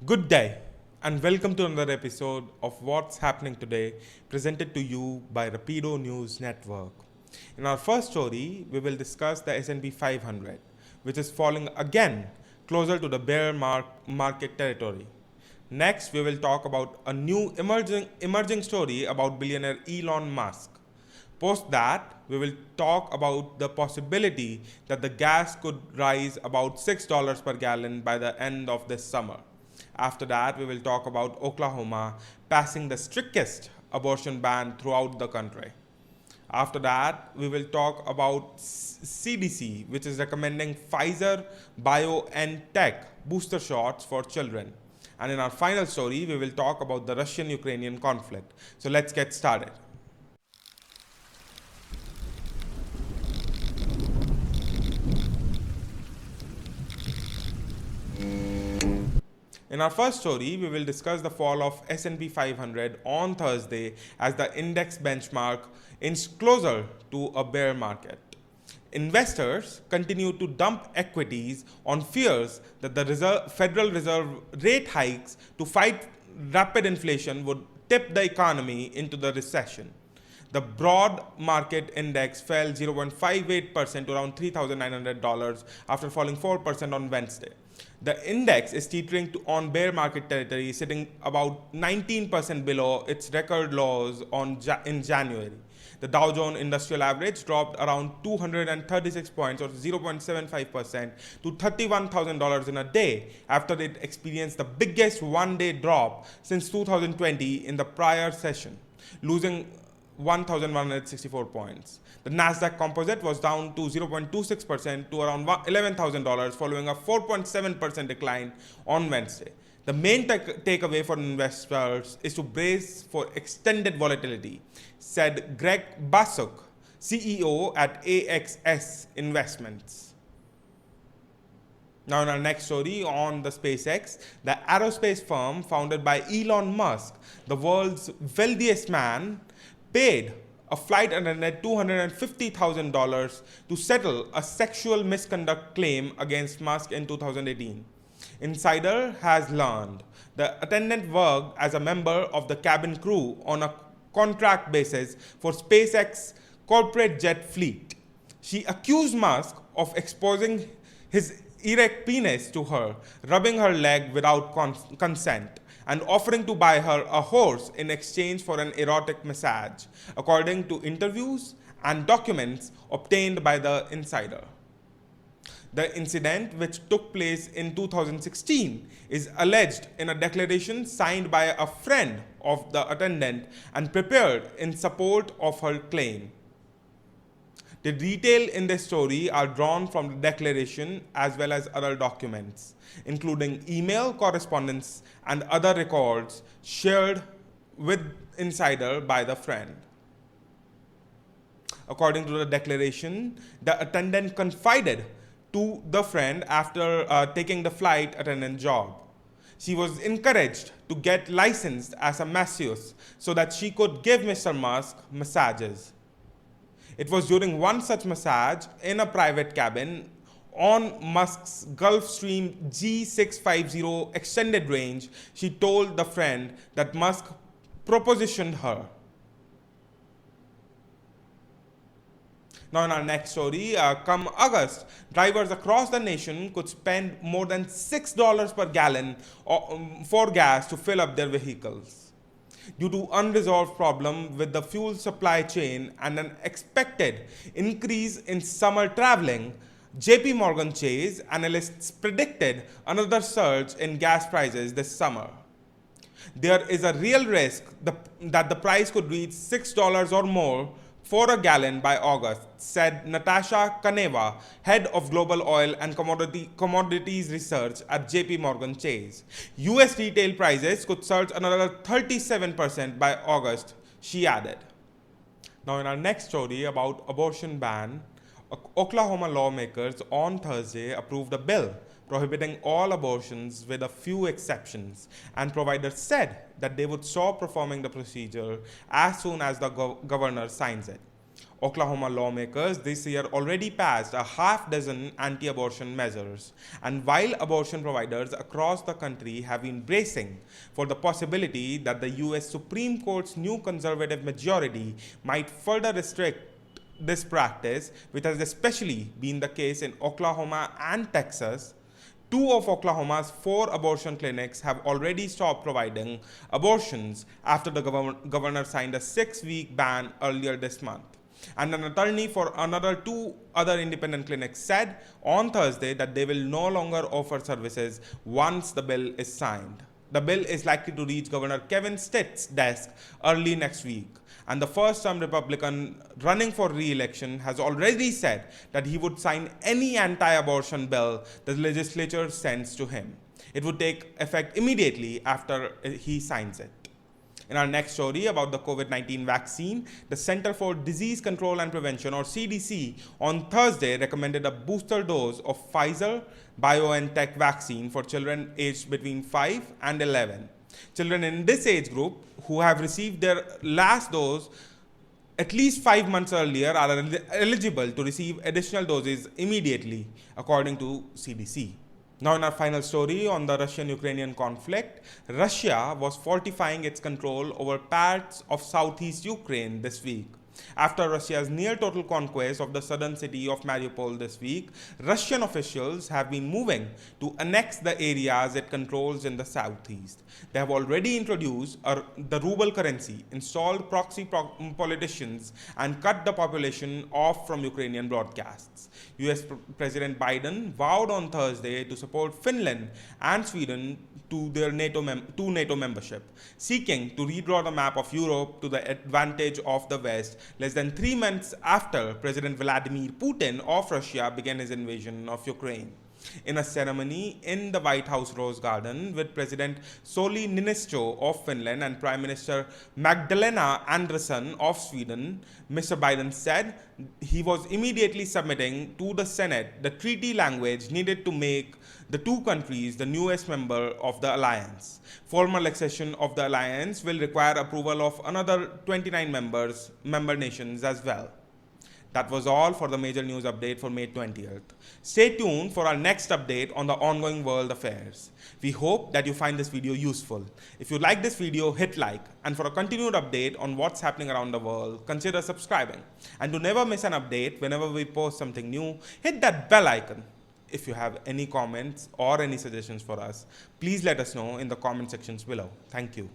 Good day, and welcome to another episode of What's Happening Today, presented to you by Rapido News Network. In our first story, we will discuss the S&P 500, which is falling again closer to the market territory. Next, we will talk about a new emerging story about billionaire Elon Musk. Post that, we will talk about the possibility that the gas could rise about $6 per gallon by the end of this summer. After that, we will talk about Oklahoma passing the strictest abortion ban throughout the country. After that, we will talk about CDC, which is recommending Pfizer BioNTech booster shots for children. And in our final story, we will talk about the Russian Ukrainian conflict. So let's get started. In our first story, we will discuss the fall of S&P 500 on Thursday as the index benchmark inched closer to a bear market. Investors continue to dump equities on fears that the Federal Reserve rate hikes to fight rapid inflation would tip the economy into the recession. The broad market index fell 0.58% to around $3,900 after falling 4% on Wednesday. The index is teetering on bear market territory, sitting about 19% below its record lows in January. The Dow Jones Industrial Average dropped around 236 points or 0.75% to $31,000 in a day after it experienced the biggest one-day drop since 2020 in the prior session, losing 1,164 points. The Nasdaq Composite was down to 0.26% to around $11,000 following a 4.7% decline on Wednesday. The main takeaway for investors is to brace for extended volatility, said Greg Basuk, CEO at AXS Investments. Now in our next story on the SpaceX, the aerospace firm founded by Elon Musk, the world's wealthiest man, paid a flight attendant $250,000 to settle a sexual misconduct claim against Musk in 2018. Insider has learned the attendant worked as a member of the cabin crew on a contract basis for SpaceX corporate jet fleet. She accused Musk of exposing his erect penis to her, rubbing her leg without consent, and offering to buy her a horse in exchange for an erotic massage, according to interviews and documents obtained by the insider. The incident, which took place in 2016, is alleged in a declaration signed by a friend of the attendant and prepared in support of her claim. The details in this story are drawn from the declaration as well as other documents, including email correspondence and other records shared with insider by the friend. According to the declaration, the attendant confided to the friend after taking the flight attendant job. She was encouraged to get licensed as a masseuse so that she could give Mr. Musk massages. It was during one such massage in a private cabin on Musk's Gulfstream G650 extended range, she told the friend that Musk propositioned her. Now in our next story, come August, drivers across the nation could spend more than $6 per gallon for gas to fill up their vehicles. Due to unresolved problem with the fuel supply chain and an expected increase in summer traveling, JP Morgan Chase analysts predicted another surge in gas prices this summer. There is a real risk that the price could reach $6 or more for a gallon by August, said Natasha Kaneva, head of global oil and commodities research at JP Morgan Chase. US retail prices could surge another 37% by August, she added. Now in our next story about abortion ban, Oklahoma lawmakers on Thursday approved a bill prohibiting all abortions with a few exceptions, and providers said that they would stop performing the procedure as soon as the governor signs it. Oklahoma lawmakers this year already passed a half dozen anti-abortion measures, and while abortion providers across the country have been bracing for the possibility that the US Supreme Court's new conservative majority might further restrict this practice, which has especially been the case in Oklahoma and Texas, two of Oklahoma's 4 abortion clinics have already stopped providing abortions after the governor signed a 6-week ban earlier this month. And an attorney for another 2 other independent clinics said on Thursday that they will no longer offer services once the bill is signed. The bill is likely to reach Governor Kevin Stitt's desk early next week, and the first-term Republican running for re-election has already said that he would sign any anti-abortion bill the legislature sends to him. It would take effect immediately after he signs it. In our next story about the COVID-19 vaccine, the Center for Disease Control and Prevention, or CDC, on Thursday recommended a booster dose of Pfizer BioNTech vaccine for children aged between 5 and 11. Children in this age group who have received their last dose at least 5 months earlier are eligible to receive additional doses immediately, according to CDC. Now, in our final story on the Russian Ukrainian conflict, Russia was fortifying its control over parts of southeast Ukraine this week. After Russia's near total conquest of the southern city of Mariupol this week, Russian officials have been moving to annex the areas it controls in the southeast. They have already introduced the ruble currency, installed proxy politicians, and cut the population off from Ukrainian broadcasts. US President Biden vowed on Thursday to support Finland and Sweden to their NATO membership, seeking to redraw the map of Europe to the advantage of the West, less than 3 months after President Vladimir Putin of Russia began his invasion of Ukraine. In a ceremony in the White House Rose Garden with President Sauli Niinisto of Finland and Prime Minister Magdalena Andersson of Sweden, Mr. Biden said he was immediately submitting to the Senate the treaty language needed to make the 2 countries the newest member of the alliance. Formal accession of the alliance will require approval of another 29 member nations as well. That was all for the major news update for May 20th. Stay tuned for our next update on the ongoing world affairs. We hope that you find this video useful. If you like this video, hit like, and for a continued update on what's happening around the world, consider subscribing. And to never miss an update whenever we post something new, hit that bell icon. If you have any comments or any suggestions for us, please let us know in the comment sections below. Thank you.